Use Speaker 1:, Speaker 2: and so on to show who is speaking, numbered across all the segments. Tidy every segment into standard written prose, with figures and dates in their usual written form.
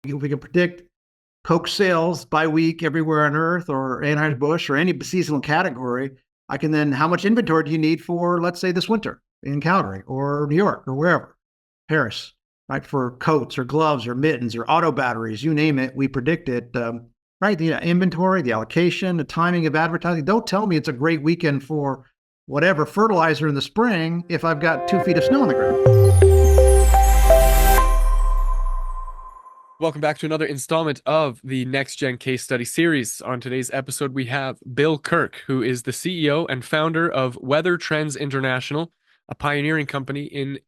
Speaker 1: If we can predict Coke sales by week everywhere on Earth, or Anheuser-Busch, or any seasonal category, I can then, how much inventory do you need for, let's say, this winter in Calgary or New York or wherever, Paris, right? For coats or gloves or mittens or auto batteries, you name it, we predict it. Right? The inventory, the allocation, the timing of advertising. Don't tell me it's a great weekend for whatever fertilizer in the spring if I've got 2 feet of snow on the ground.
Speaker 2: Welcome back to another installment of the Next Gen Case Study Series. On today's episode, we have Bill Kirk, who is the CEO and founder of Weather Trends International, a pioneering company in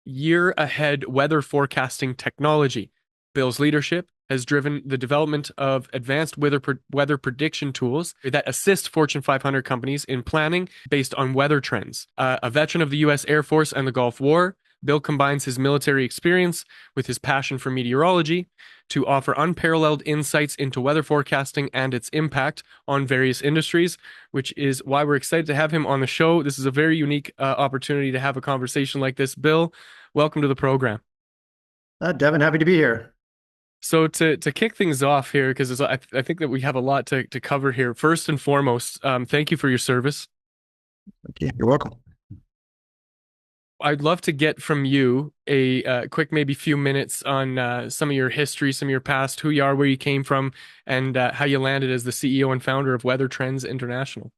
Speaker 2: year-ahead weather forecasting technology. Bill's leadership has driven the development of advanced weather prediction tools that assist Fortune 500 companies in planning based on weather trends. A veteran of the U.S. Air Force and the Gulf War, Bill combines his military experience with his passion for meteorology to offer unparalleled insights into weather forecasting and its impact on various industries, which is why we're excited to have him on the show. This is a very unique opportunity to have a conversation like this. Bill, welcome to the program.
Speaker 1: Devin, happy to be here.
Speaker 2: So to kick things off here, because I think that we have a lot to cover here. First and foremost, thank you for your service.
Speaker 1: Okay, you're welcome.
Speaker 2: I'd love to get from you a quick, maybe few minutes on some of your history, some of your past, who you are, where you came from, and how you landed as the CEO and founder of Weather Trends International.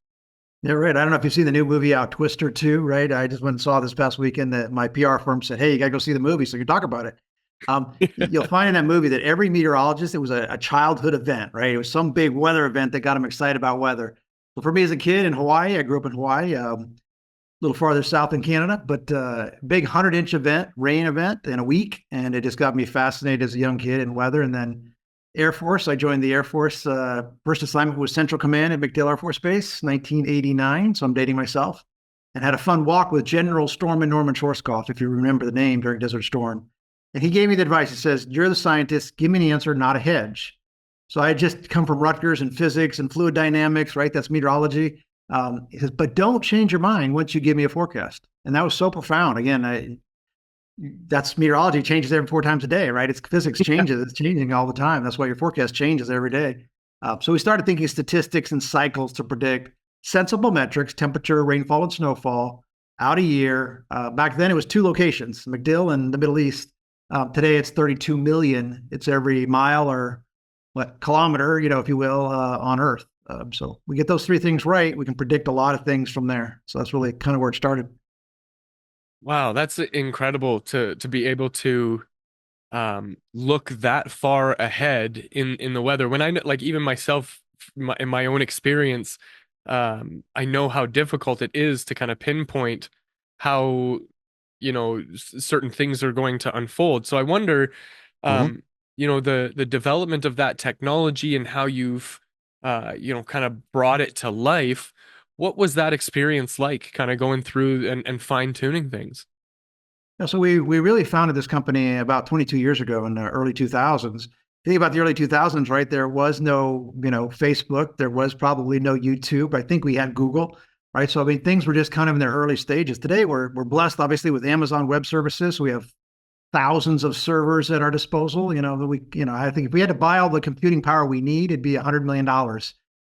Speaker 1: Yeah, right. I don't know if you've seen the new movie out, Twister 2, right? I just went and saw this past weekend that my PR firm said, hey, you got to go see the movie so you can talk about it. You'll find in that movie that every meteorologist, it was a childhood event, right? It was some big weather event that got them excited about weather. So for me as a kid in Hawaii, I grew up in Hawaii, a little farther south in Canada, but big 100-inch event, rain event in a week. And it just got me fascinated as a young kid in weather. And then Air Force, I joined the Air Force. First assignment was Central Command at MacDill Air Force Base, 1989. So I'm dating myself. And had a fun walk with General Norman Schwarzkopf, if you remember the name, during Desert Storm. And he gave me the advice. He says, you're the scientist. Give me the answer, not a hedge. So I had just come from Rutgers and physics and fluid dynamics, right? That's meteorology. He says, but don't change your mind once you give me a forecast. And that was so profound. Again, that's meteorology, changes every 4 times a day, right? It's physics changes. It's changing all the time. That's why your forecast changes every day. So we started thinking statistics and cycles to predict sensible metrics, temperature, rainfall, and snowfall out a year. Back then, it was 2 locations, MacDill and the Middle East. Today, it's 32 million. It's every mile or kilometer, if you will, on Earth. So we get those 3 things right, we can predict a lot of things from there. So that's really kind of where it started.
Speaker 2: Wow, that's incredible to be able to look that far ahead in the weather. When I know, like even myself, in my own experience, I know how difficult it is to kind of pinpoint how certain things are going to unfold. So I wonder,
Speaker 1: Mm-hmm.
Speaker 2: the development of that technology and how you've kind of brought it to life. What was that experience like, kind of going through and fine-tuning things?
Speaker 1: Yeah, so we really founded this company about 22 years ago in the early 2000s. Think about the early 2000s, right? There was no, Facebook. There was probably no YouTube. I think we had Google, right? So I mean, things were just kind of in their early stages. Today, we're blessed, obviously, with Amazon Web Services. So we have thousands of servers at our disposal. I think if we had to buy all the computing power we need, it'd be $100 million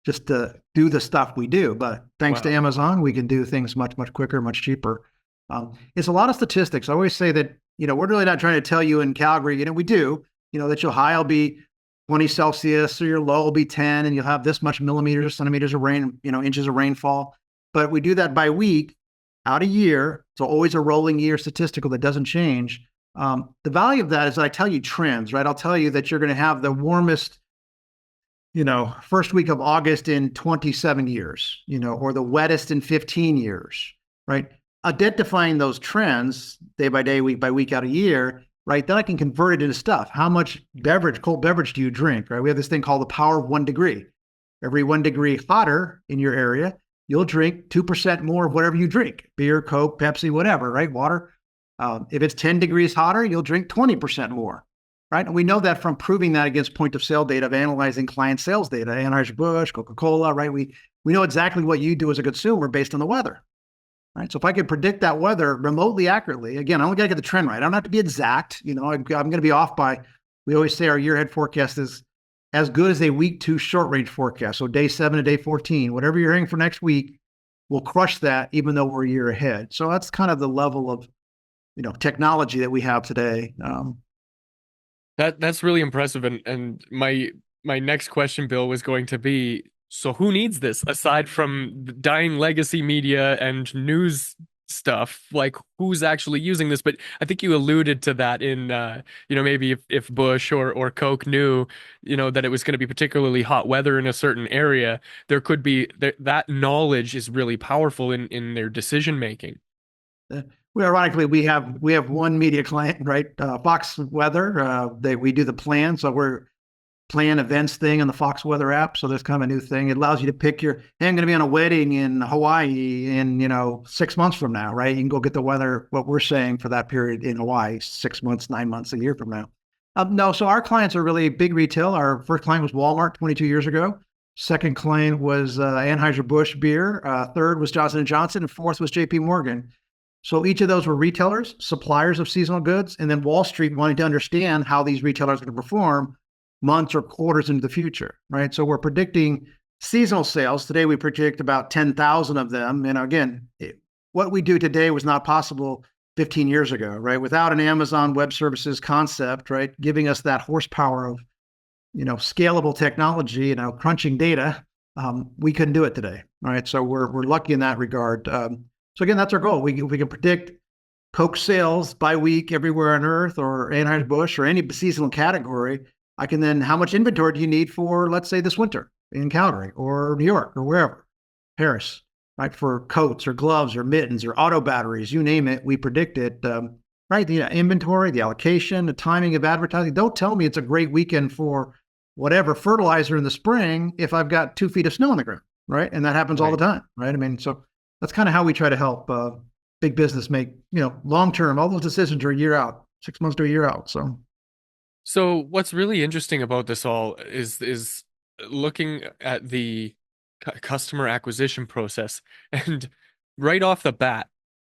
Speaker 1: just to do the stuff we do. But thanks to
Speaker 2: Wow.
Speaker 1: Amazon, we can do things much, much quicker, much cheaper. It's a lot of statistics. I always say that, we're really not trying to tell you in Calgary, we do, that your high will be 20 Celsius or your low will be 10 and you'll have this much millimeters, centimeters of rain, inches of rainfall. But we do that by week, out a year. So always a rolling year statistical that doesn't change. The value of that is that I tell you trends, right? I'll tell you that you're going to have the warmest, first week of August in 27 years, or the wettest in 15 years, right? Identifying those trends day by day, week by week, out a year, right? Then I can convert it into stuff. How much cold beverage do you drink, right? We have this thing called the power of 1 degree. Every 1 degree hotter in your area, you'll drink 2% more of whatever you drink, beer, Coke, Pepsi, whatever, right? Water. If it's 10 degrees hotter, you'll drink 20% more, right? And we know that from proving that against point of sale data of analyzing client sales data, Anheuser-Busch, Coca-Cola, right? We know exactly what you do as a consumer based on the weather, right? So if I could predict that weather remotely accurately, again, I only got to get the trend right. I don't have to be exact. I'm going to be off by We always say our year ahead forecast is as good as a week 2 short range forecast. So day 7 to day 14, whatever you're hearing for next week, we'll crush that even though we're a year ahead. So that's kind of the level of, technology that we have today.
Speaker 2: That's really impressive. And my next question, Bill, was going to be, so who needs this aside from the dying legacy media and news stuff? Like, who's actually using this? But I think you alluded to that in, maybe if Bush or Coke knew, that it was going to be particularly hot weather in a certain area, there could be that knowledge is really powerful in their decision making.
Speaker 1: We have one media client, right? Fox Weather. We do the plan, so we're plan events thing on the Fox Weather app. So there's kind of a new thing. It allows you to pick hey, I'm going to be on a wedding in Hawaii in 6 months from now, right? You can go get the weather, what we're saying for that period in Hawaii, 6 months, 9 months, a year from now. No, so our clients are really big retail. Our first client was Walmart 22 years ago. Second client was Anheuser-Busch beer. Third was Johnson & Johnson. And fourth was JP Morgan. So each of those were retailers, suppliers of seasonal goods, and then Wall Street wanting to understand how these retailers are going to perform months or quarters into the future, right? So we're predicting seasonal sales. Today, we predict about 10,000 of them. And again, what we do today was not possible 15 years ago, right? Without an Amazon Web Services concept, right? Giving us that horsepower of, scalable technology, crunching data, we couldn't do it today, right? So we're lucky in that regard. So again, that's our goal. We can predict Coke sales by week everywhere on Earth, or Anheuser-Busch, or any seasonal category. I can then, how much inventory do you need for, let's say, this winter in Calgary or New York or wherever, Paris, right? For coats or gloves or mittens or auto batteries, you name it, we predict it, right? The inventory, the allocation, the timing of advertising. Don't tell me it's a great weekend for whatever fertilizer in the spring if I've got 2 feet of snow on the ground, right? And that happens all the time, right? I mean, so that's kind of how we try to help big business make, long-term, all those decisions are a year out, 6 months to a year out.
Speaker 2: So what's really interesting about this all is looking at the customer acquisition process. And right off the bat,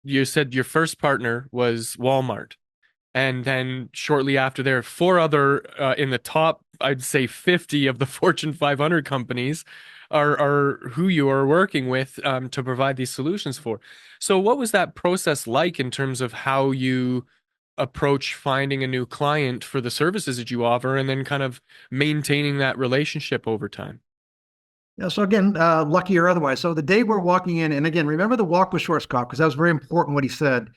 Speaker 2: you said your first partner was Walmart. And then shortly after there, four other in the top, I'd say 50 of the Fortune 500 companies are who you are working with to provide these solutions for. So what was that process like in terms of how you approach finding a new client for the services that you offer and then kind of maintaining that relationship over time?
Speaker 1: Yeah, so again, lucky or otherwise. So the day we're walking in, and again, remember the walk with Schwarzkopf, because that was very important what he said.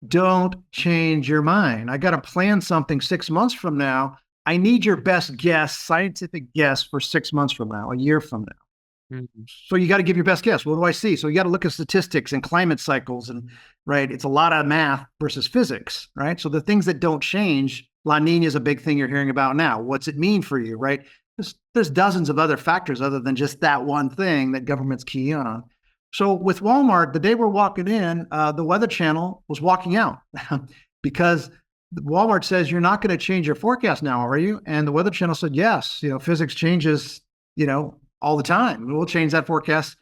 Speaker 1: Don't change your mind. I got to plan something 6 months from now. I need your best guess, scientific guess for 6 months from now, a year from now.
Speaker 2: Mm-hmm.
Speaker 1: So you got to give your best guess. What do I see? So you got to look at statistics and climate cycles, and right, it's a lot of math versus physics, right? So the things that don't change, La Nina is a big thing you're hearing about now. What's it mean for you, right? There's dozens of other factors other than just that one thing that governments key on. So with Walmart, the day we're walking in, the Weather Channel was walking out because Walmart says, you're not going to change your forecast now, are you? And the Weather Channel said, yes, physics changes, all the time. We'll change that forecast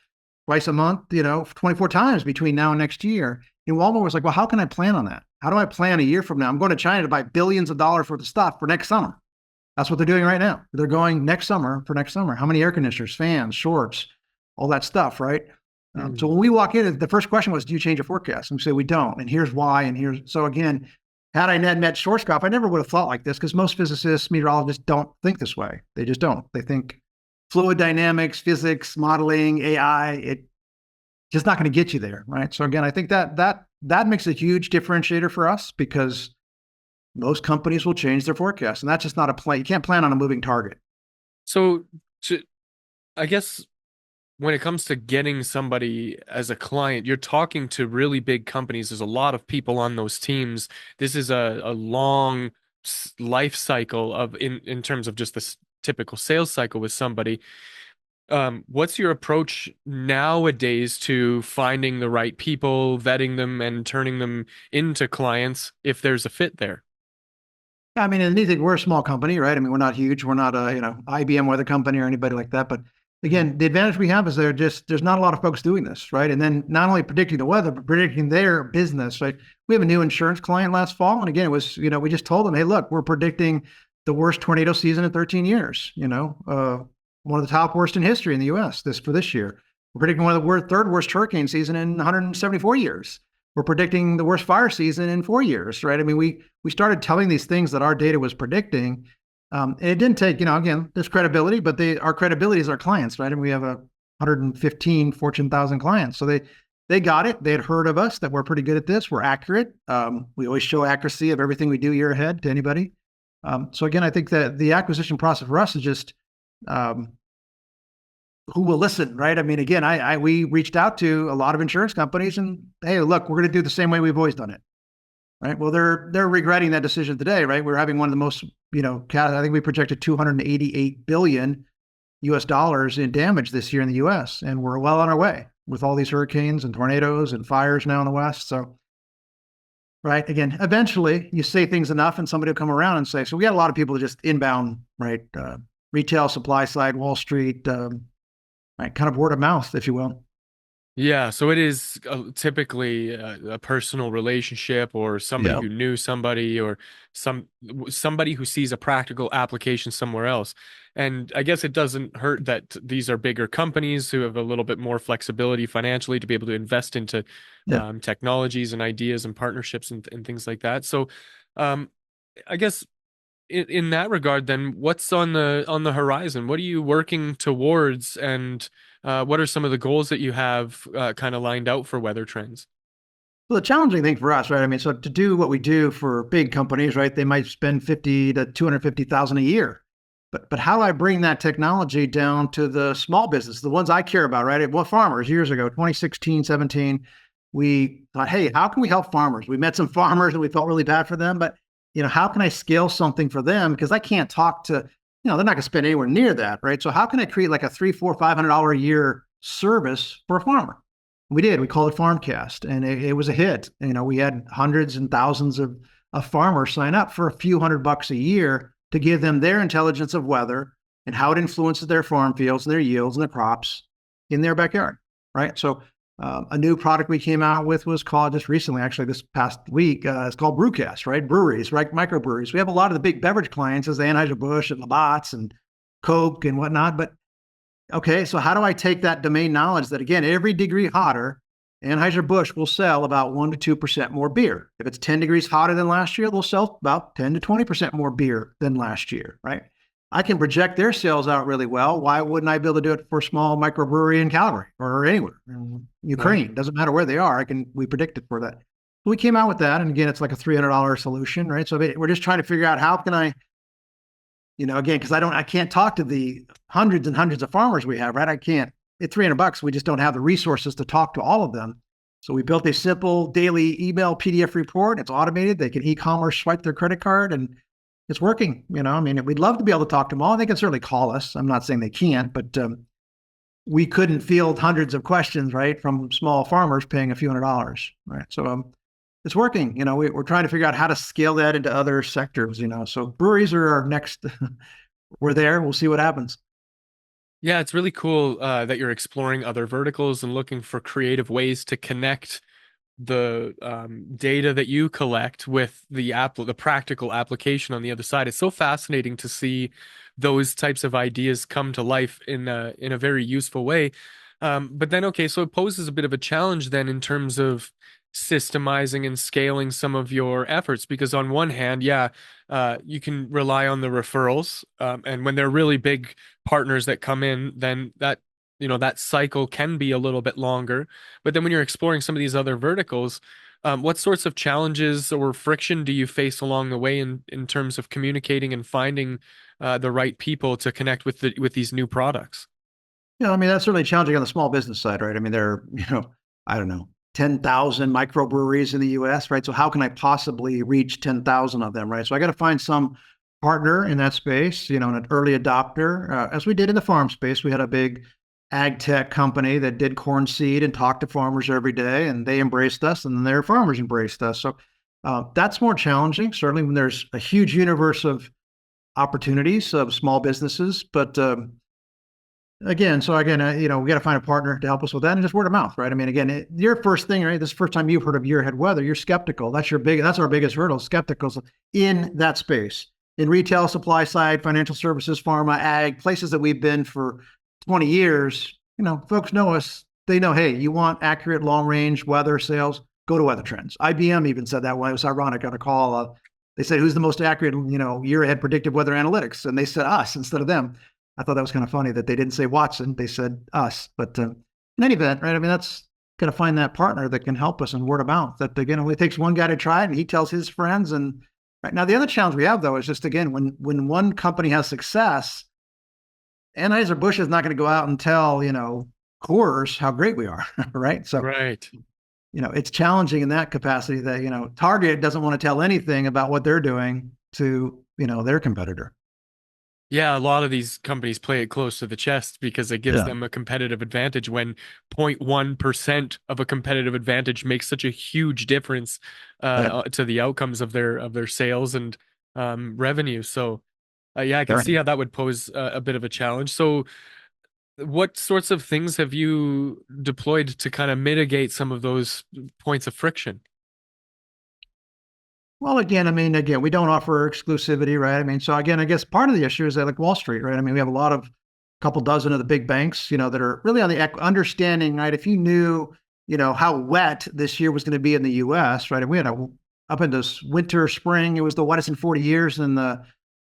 Speaker 1: twice a month, 24 times between now and next year. And Walmart was like, well, how can I plan on that? How do I plan a year from now? I'm going to China to buy billions of dollars worth of stuff for next summer. That's what they're doing right now. They're going next summer for next summer. How many air conditioners, fans, shorts, all that stuff, right? So when we walk in, the first question was, do you change your forecast? And we say, we don't. And here's why. So again, had I met Schwarzkopf, I never would have thought like this, because most physicists, meteorologists don't think this way. They just don't. They think fluid dynamics, physics, modeling, AI, it's just not going to get you there, right? So again, I think that makes a huge differentiator for us, because most companies will change their forecast, and that's just not a plan. You can't plan on a moving target.
Speaker 2: So I guess when it comes to getting somebody as a client, you're talking to really big companies. There's a lot of people on those teams. This is a long life cycle in terms of just the typical sales cycle with somebody. What's your approach nowadays to finding the right people, vetting them, and turning them into clients if there's a fit there?
Speaker 1: I mean, anything, we're a small company, right? I mean, we're not huge. We're not a, IBM Weather Company or anybody like that. But again, the advantage we have is there's not a lot of folks doing this, right? And then not only predicting the weather, but predicting their business, right? We have a new insurance client last fall. And again, it was, we just told them, hey, look, we're predicting the worst tornado season in 13 years, one of the top worst in history in the U.S. For this year. We're predicting one of the third worst hurricane season in 174 years. We're predicting the worst fire season in 4 years, right? I mean, we started telling these things that our data was predicting, and it didn't take, again, there's credibility, but our credibility is our clients, right? And we have 115 Fortune 1000 clients, so they got it. They had heard of us that we're pretty good at this. We're accurate. We always show accuracy of everything we do year ahead to anybody. So again, I think that the acquisition process for us is just who will listen, right? I mean, again, we reached out to a lot of insurance companies and, hey, look, we're going to do the same way we've always done it, right? Well, they're regretting that decision today, right? We're having one of the most, I think we projected $288 billion US in damage this year in the US, and we're well on our way with all these hurricanes and tornadoes and fires now in the West. So, right, again, eventually you say things enough and somebody will come around and say, so we got a lot of people just inbound, right? Retail, supply side, Wall Street, right, kind of word of mouth, if you will.
Speaker 2: Yeah, so it is typically a personal relationship, or somebody who knew somebody, or somebody who sees a practical application somewhere else. And I guess it doesn't hurt that these are bigger companies who have a little bit more flexibility financially to be able to invest into technologies and ideas and partnerships and things like that. So I guess in that regard, then what's on the horizon? What are you working towards, and what are some of the goals that you have kind of lined out for Weather Trends?
Speaker 1: Well, the challenging thing for us, right? I mean, so to do what we do for big companies, right? They might spend 50 to 250,000 a year. But how do I bring that technology down to the small business, the ones I care about, right? Well, farmers years ago, 2016, 17, we thought, hey, how can we help farmers? We met some farmers and we felt really bad for them, but how can I scale something for them? Because I can't talk to, they're not going to spend anywhere near that, right? So how can I create like a $300, $400, $500 a year service for a farmer? We did. We called it Farmcast, and it was a hit. We had hundreds and thousands of farmers sign up for a few $100 a year to give them their intelligence of weather and how it influences their farm fields, their yields, and their crops in their backyard, right? So a new product we came out with was called, just recently, actually this past week, it's called Brewcast, right? Breweries, right? Microbreweries. We have a lot of the big beverage clients as the Anheuser-Busch and Labatt's and Coke and whatnot. But okay, so how do I take that domain knowledge that, again, every degree hotter, Anheuser-Busch will sell about 1% to 2% more beer. If it's 10 degrees hotter than last year, they'll sell about 10 to 20% more beer than last year, right? I can project their sales out really well. Why wouldn't I be able to do it for a small microbrewery in Calgary or anywhere? In Ukraine, doesn't matter where they are. We predict it for that. We came out with that. And again, it's like a $300 solution, right? So we're just trying to figure out how can I, again, because I can't talk to the hundreds and hundreds of farmers we have, right? I can't, at $300, we just don't have the resources to talk to all of them. So we built a simple daily email PDF report. It's automated. They can e-commerce swipe their credit card, and it's working. I mean, we'd love to be able to talk to them all. They can certainly call us. I'm not saying they can't, but we couldn't field hundreds of questions, right, from small farmers paying a few $100s, right? So it's working. We're trying to figure out how to scale that into other sectors. So breweries are our next. We're there. We'll see what happens.
Speaker 2: Yeah, it's really cool that you're exploring other verticals and looking for creative ways to connect the data that you collect with the practical application on the other side. It's so fascinating to see those types of ideas come to life in a very useful way. But then, okay, so it poses a bit of a challenge then in terms of systemizing and scaling some of your efforts, because on one hand, you can rely on the referrals, and when they're really big partners that come in, then that cycle can be a little bit longer. But then when you're exploring some of these other verticals, what sorts of challenges or friction do you face along the way in terms of communicating and finding the right people to connect with these new products?
Speaker 1: Yeah, I mean, that's certainly challenging on the small business side, right? I mean, there are, I don't know, 10,000 microbreweries in the US, right? So how can I possibly reach 10,000 of them, right? So I got to find some partner in that space, an early adopter. As we did in the farm space, we had a big ag tech company that did corn seed and talked to farmers every day, and they embraced us, and their farmers embraced us. So that's more challenging, certainly when there's a huge universe of opportunities of small businesses. But again, we got to find a partner to help us with that, and just word of mouth, right? I mean, again, your first thing, right? This is the first time you've heard of year ahead weather. You're skeptical. That's our biggest hurdle, skeptical in that space. in retail, supply side, financial services, pharma, ag, places that we've been for 20 years, folks know us. They know, hey, you want accurate long range weather sales, go to Weather Trends. IBM even said that when it was ironic on a call. They said, who's the most accurate, year ahead predictive weather analytics? And they said us instead of them. I thought that was kind of funny that they didn't say Watson, they said us. But in any event, right? I mean, that's going to find that partner that can help us in word of mouth. That again, only takes one guy to try it, and he tells his friends. And right now, the other challenge we have though is just again, when one company has success, Anheuser Busch is not going to go out and tell Coors how great we are, right? So
Speaker 2: Right.
Speaker 1: It's challenging in that capacity that Target doesn't want to tell anything about what they're doing to their competitor.
Speaker 2: Yeah, a lot of these companies play it close to the chest because it gives
Speaker 1: Yeah.
Speaker 2: them a competitive advantage when 0.1% of a competitive advantage makes such a huge difference
Speaker 1: Yeah.
Speaker 2: to the outcomes of their sales and revenue. So yeah, I can
Speaker 1: Right.
Speaker 2: see how that would pose a bit of a challenge. So what sorts of things have you deployed to kind of mitigate some of those points of friction?
Speaker 1: Well, again, we don't offer exclusivity, right? I mean, so again, I guess part of the issue is that like Wall Street, right? I mean, we have couple dozen of the big banks, that are really on the understanding, right? If you knew, how wet this year was going to be in the U.S., right? And we had up in this winter, spring, it was the wettest in 40 years in the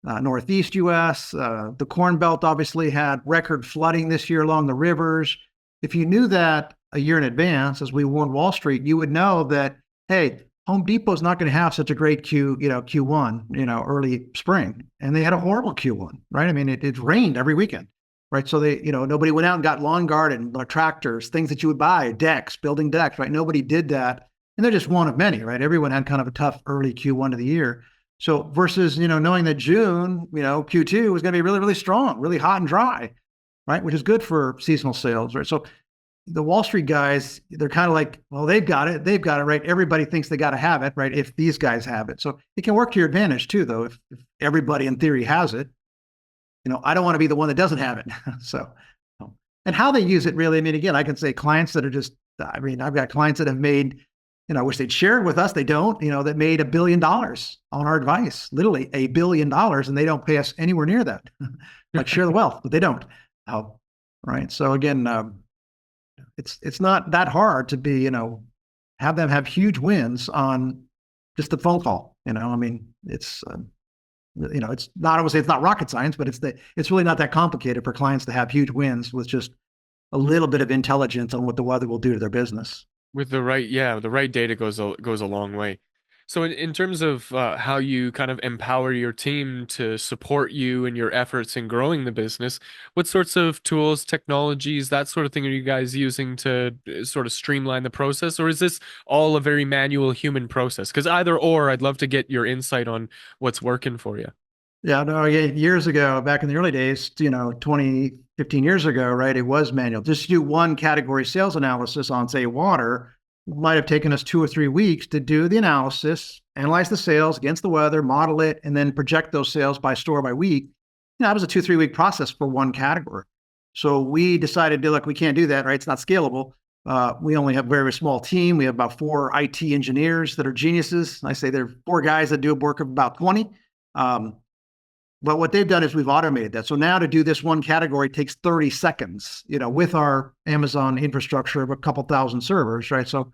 Speaker 1: Northeast U.S. The Corn Belt obviously had record flooding this year along the rivers. If you knew that a year in advance, as we warned Wall Street, you would know that, hey, Home Depot's not going to have such a great Q1, early spring. And they had a horrible Q1, right? I mean, it rained every weekend, right? So nobody went out and got lawn garden, tractors, things that you would buy, decks, building decks, right? Nobody did that. And they're just one of many, right? Everyone had kind of a tough early Q1 of the year. So versus, knowing that June, Q2 was going to be really, really strong, really hot and dry, right? Which is good for seasonal sales, right? So the Wall Street guys, they're kind of like, well, they've got it, right? Everybody thinks they got to have it, right? If these guys have it. So it can work to your advantage too, though, if everybody in theory has it. I don't want to be the one that doesn't have it. So, and how they use it really, I mean, again, I can say clients that are just, I've got clients that have made, I wish they'd share it with us. They don't, that made $1 billion on our advice, literally $1 billion, and they don't pay us anywhere near that. Like share the wealth, but they don't. Right. So again, it's not that hard to be, have them have huge wins on just the phone call. I mean, it's, it's not, I would say it's not rocket science, but it's really not that complicated for clients to have huge wins with just a little bit of intelligence on what the weather will do to their business.
Speaker 2: With the right data goes a long way. So in terms of how you kind of empower your team to support you in your efforts in growing the business, what sorts of tools, technologies, that sort of thing are you guys using to sort of streamline the process? Or is this all a very manual human process? Because either or, I'd love to get your insight on what's working for you.
Speaker 1: Yeah, no, yeah, years ago, back in the early days, 20, 15 years ago, right, it was manual. Just to do one category sales analysis on, say, water might have taken us 2 or 3 weeks to do the analysis, analyze the sales against the weather, model it, and then project those sales by store by week. That was a 2, 3 week process for one category. So we decided, look, we can't do that, right? It's not scalable. We only have a very small team. We have about 4 IT engineers that are geniuses. I say they're 4 guys that do a work of about 20. But what they've done is we've automated that. So now to do this one category takes 30 seconds, with our Amazon infrastructure of a couple thousand servers, right? So,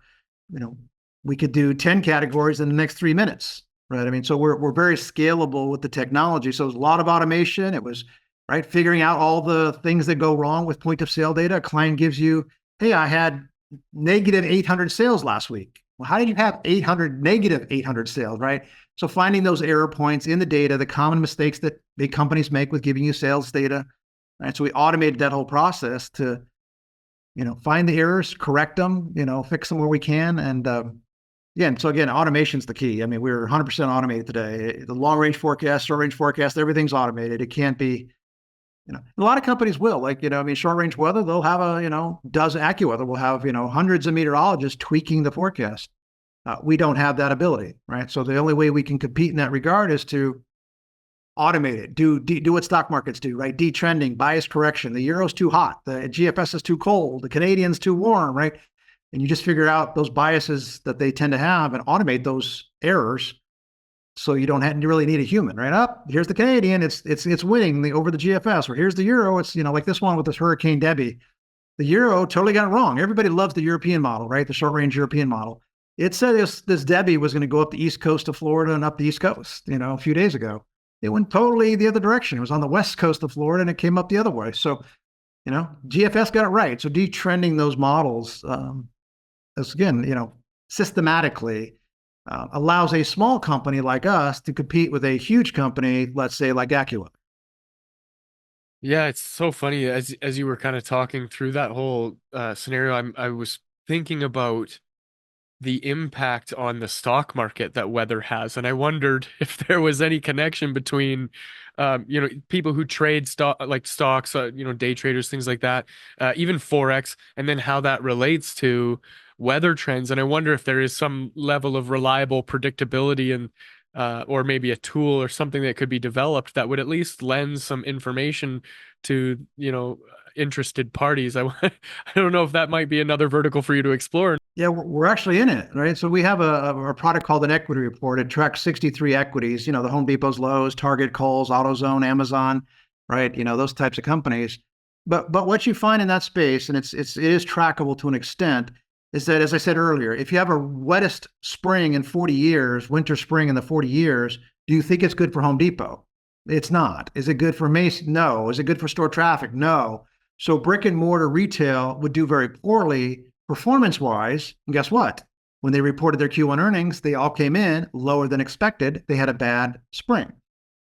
Speaker 1: we could do 10 categories in the next 3 minutes, right? I mean, so we're very scalable with the technology. So it was a lot of automation. It was, right, figuring out all the things that go wrong with point of sale data. A client gives you, hey, I had negative 800 sales last week. Well, how did you have negative 800 sales, right? So finding those error points in the data, the common mistakes that big companies make with giving you sales data, right? So we automated that whole process to, find the errors, correct them, fix them where we can. And again, automation's the key. I mean, we're 100% automated today. The long range forecast, short range forecast, everything's automated. It can't be, a lot of companies will, like, short range weather, they'll have dozen AccuWeather will have, hundreds of meteorologists tweaking the forecast. We don't have that ability, right? So the only way we can compete in that regard is to automate it, do what stock markets do, right? Detrending, bias correction. The euro's too hot, the GFS is too cold, the Canadian's too warm, right? And you just figure out those biases that they tend to have and automate those errors. So you don't really need a human, right? Up here's the Canadian, it's winning over the GFS, or here's the euro. It's like this one with this Hurricane Debbie. The euro totally got it wrong. Everybody loves the European model, right? The short range European model. It said this Debbie was going to go up the east coast of Florida and up the east coast, a few days ago. It went totally the other direction. It was on the west coast of Florida and it came up the other way. So, GFS got it right. So detrending those models, is again, systematically allows a small company like us to compete with a huge company, let's say like Acula.
Speaker 2: Yeah, it's so funny as you were kind of talking through that whole scenario. I was thinking about the impact on the stock market that weather has, and I wondered if there was any connection between, people who trade stocks, day traders, things like that, even forex, and then how that relates to weather trends. And I wonder if there is some level of reliable predictability and or maybe a tool or something that could be developed that would at least lend some information to, interested parties. I don't know if that might be another vertical for you to explore.
Speaker 1: Yeah, we're actually in it, right? So we have a product called an equity report. It tracks 63 equities, the Home Depots, Lowe's, Target, Kohl's, AutoZone, Amazon, right? Those types of companies. But what you find in that space, and it is trackable to an extent, is that, as I said earlier, if you have a wettest spring in 40 years, winter spring in the 40 years, do you think it's good for Home Depot? It's not. Is it good for Macy's? No. Is it good for store traffic? No. So brick and mortar retail would do very poorly performance-wise. And guess what? When they reported their Q1 earnings, they all came in lower than expected. They had a bad spring,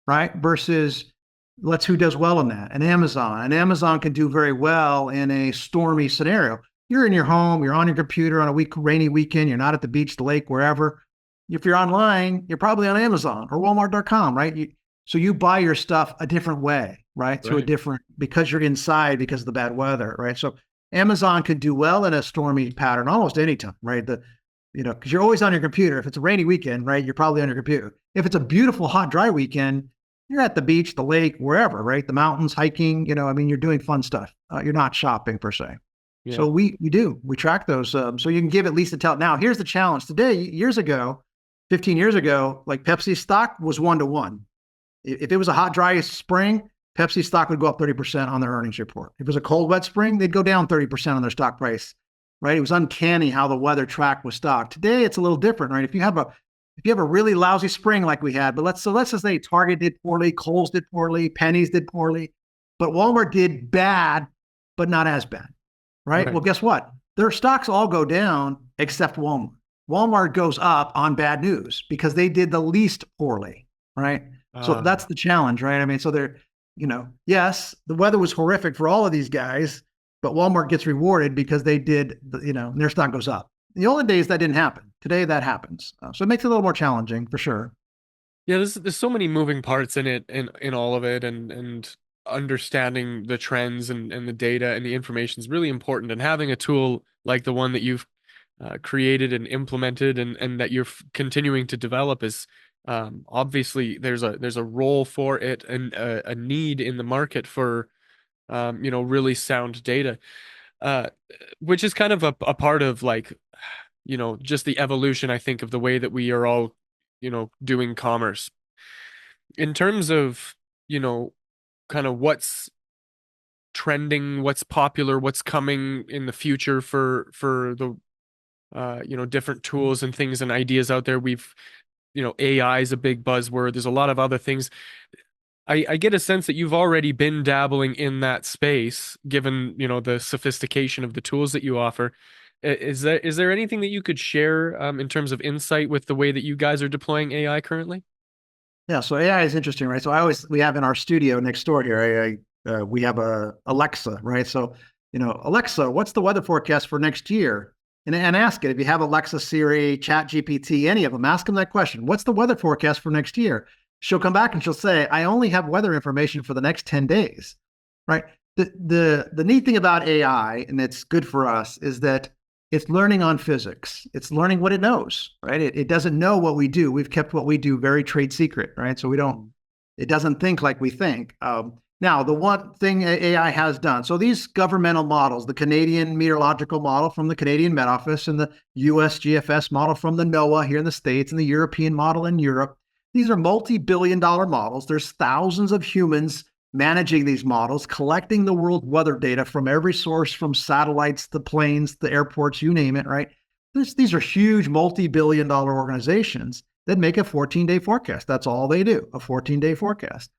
Speaker 1: right? Versus who does well in that? An Amazon. And Amazon can do very well in a stormy scenario. You're in your home, you're on your computer on a rainy weekend, you're not at the beach, the lake, wherever. If you're online, you're probably on Amazon or Walmart.com, right? So you buy your stuff a different way, right? Through a different, because you're inside because of the bad weather, right? So Amazon could do well in a stormy pattern almost anytime, right? Because you're always on your computer. If it's a rainy weekend, right, you're probably on your computer. If it's a beautiful, hot, dry weekend, you're at the beach, the lake, wherever, right? The mountains, hiking, you're doing fun stuff. You're not shopping per se. Yeah. So we track those. So you can give at least a tell. Now, here's the challenge. Today, 15 years ago, like Pepsi stock was 1-to-1. If it was a hot, dry spring, Pepsi stock would go up 30% on their earnings report. If it was a cold, wet spring, they'd go down 30% on their stock price, right? It was uncanny how the weather tracked with stock. Today, it's a little different, right? If you have a really lousy spring like we had, but let's just say Target did poorly, Kohl's did poorly, Penny's did poorly, but Walmart did bad, but not as bad, right? Well, guess what? Their stocks all go down except Walmart. Walmart goes up on bad news because they did the least poorly, right? So that's the challenge, right? I mean, so they're, yes, the weather was horrific for all of these guys, but Walmart gets rewarded because they did, their stock goes up. In the olden days, that didn't happen. Today, that happens. So it makes it a little more challenging for sure.
Speaker 2: Yeah, there's so many moving parts in it, in all of it, and understanding the trends and the data and the information is really important. And having a tool like the one that you've created and implemented and that you're continuing to develop is obviously there's a role for it and a need in the market for really sound data, which is kind of a part of just the evolution, I think, of the way that we are all doing commerce in terms of kind of what's trending, what's popular, what's coming in the future for the different tools and things and ideas out there. AI is a big buzzword. There's a lot of other things. I get a sense that you've already been dabbling in that space, given, the sophistication of the tools that you offer. Is there anything that you could share in terms of insight with the way that you guys are deploying AI currently?
Speaker 1: Yeah, so AI is interesting, right? So we have in our studio next door here, we have a Alexa, right? So, Alexa, what's the weather forecast for next year? And ask it. If you have Alexa, Siri, Chat GPT, any of them, ask them that question. What's the weather forecast for next year? She'll come back and she'll say, I only have weather information for the next 10 days, right? The neat thing about AI, and it's good for us, is that it's learning on physics. It's learning what it knows, right? It doesn't know what we do. We've kept what we do very trade secret, right? So it doesn't think like we think. Now, the one thing AI has done, so these governmental models, the Canadian meteorological model from the Canadian Met Office and the US GFS model from the NOAA here in the States and the European model in Europe, These are multi-billion-dollar models. There's thousands of humans managing these models, collecting the world weather data from every source, from satellites, the planes, the airports, you name it, right? These are huge multi-billion-dollar organizations that make a 14-day forecast. That's all they do, a 14-day forecast.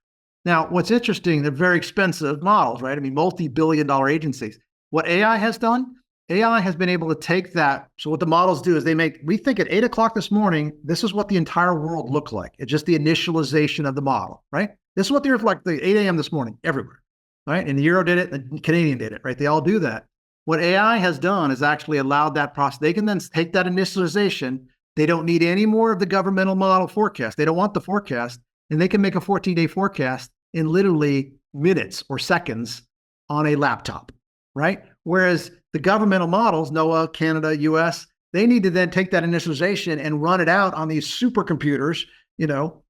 Speaker 1: Now, what's interesting, they're very expensive models, right? I mean, multi-billion-dollar agencies. What AI has done, AI has been able to take that. So what the models do is we think at 8 o'clock this morning, this is what the entire world looked like. It's just the initialization of the model, right? This is what they reflect the 8 a.m. this morning everywhere, right? And the Euro did it, the Canadian did it, right? They all do that. What AI has done is actually allowed that process. They can then take that initialization. They don't need any more of the governmental model forecast. They don't want the forecast, and they can make a 14-day forecast in literally minutes or seconds on a laptop, right? Whereas the governmental models, NOAA, Canada, US, they need to then take that initialization and run it out on these supercomputers,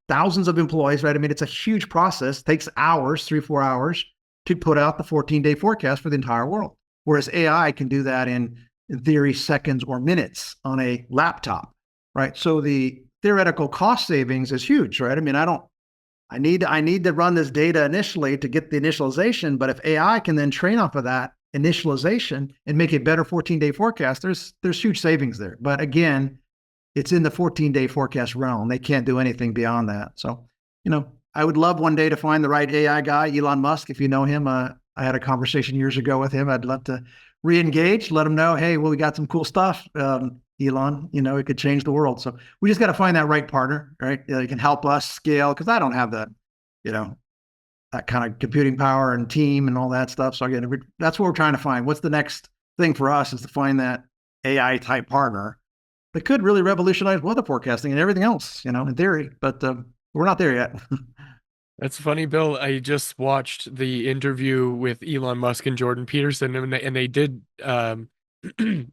Speaker 1: thousands of employees, right? I mean, it's a huge process, takes hours, 3-4 hours to put out the 14-day forecast for the entire world. Whereas AI can do that in theory, seconds or minutes on a laptop, right? So the theoretical cost savings is huge, right? I mean, I need to run this data initially to get the initialization, but if AI can then train off of that initialization and make a better 14-day forecast, there's huge savings there. But again, it's in the 14-day forecast realm. They can't do anything beyond that. So, I would love one day to find the right AI guy, Elon Musk, if you know him. I had a conversation years ago with him. I'd love to re-engage, let him know, hey, well, we got some cool stuff, Elon, it could change the world. So we just got to find that right partner, right? He can help us scale, because I don't have that, that kind of computing power and team and all that stuff. So again, that's what we're trying to find. What's the next thing for us is to find that AI type partner that could really revolutionize weather forecasting and everything else, in theory, but we're not there yet.
Speaker 2: That's funny, Bill. I just watched the interview with Elon Musk and Jordan Peterson, and they did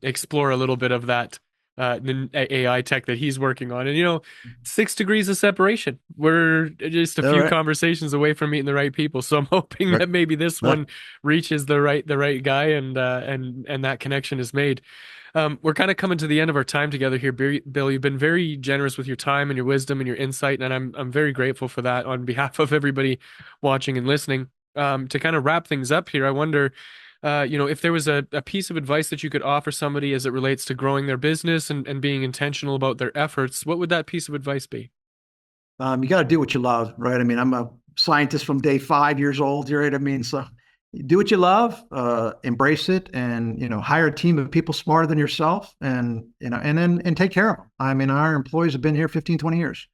Speaker 2: explore a little bit of that the AI tech that he's working on. And 6 degrees of separation. We're just a few conversations away from meeting the right people. So I'm hoping that maybe this one reaches the right guy, and that connection is made. We're kind of coming to the end of our time together here, Bill. You've been very generous with your time and your wisdom and your insight, and I'm very grateful for that on behalf of everybody watching and listening. To kind of wrap things up here, I wonder, if there was a piece of advice that you could offer somebody as it relates to growing their business and being intentional about their efforts, what would that piece of advice be?
Speaker 1: You got to do what you love, right? I mean, I'm a scientist from day 5 years old, right? I mean, so do what you love, embrace it, and hire a team of people smarter than yourself, and and take care of them. I mean, our employees have been here 15, 20 years.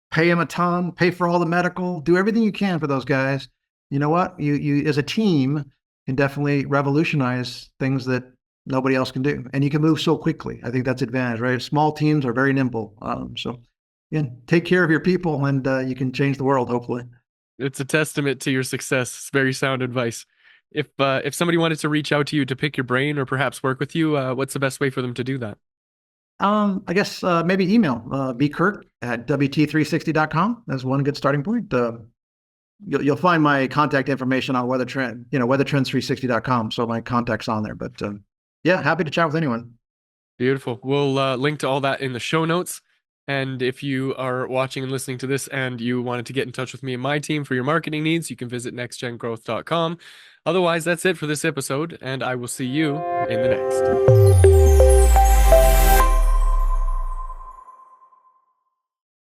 Speaker 1: Pay them a ton, pay for all the medical, do everything you can for those guys. You know what? You as a team can definitely revolutionize things that nobody else can do, and you can move so quickly. I think that's advantage, right? Small teams are very nimble. So again, take care of your people, and you can change the world, hopefully.
Speaker 2: It's a testament to your success. It's very sound advice. If somebody wanted to reach out to you to pick your brain or perhaps work with you, what's the best way for them to do that?
Speaker 1: I guess maybe email bkirk@wt360.com. That's one good starting point. You'll find my contact information on weathertrends360.com. So my contact's on there. But yeah, happy to chat with anyone.
Speaker 2: Beautiful. We'll link to all that in the show notes. And if you are watching and listening to this and you wanted to get in touch with me and my team for your marketing needs, you can visit nextgengrowth.com. Otherwise, that's it for this episode, and I will see you in the next.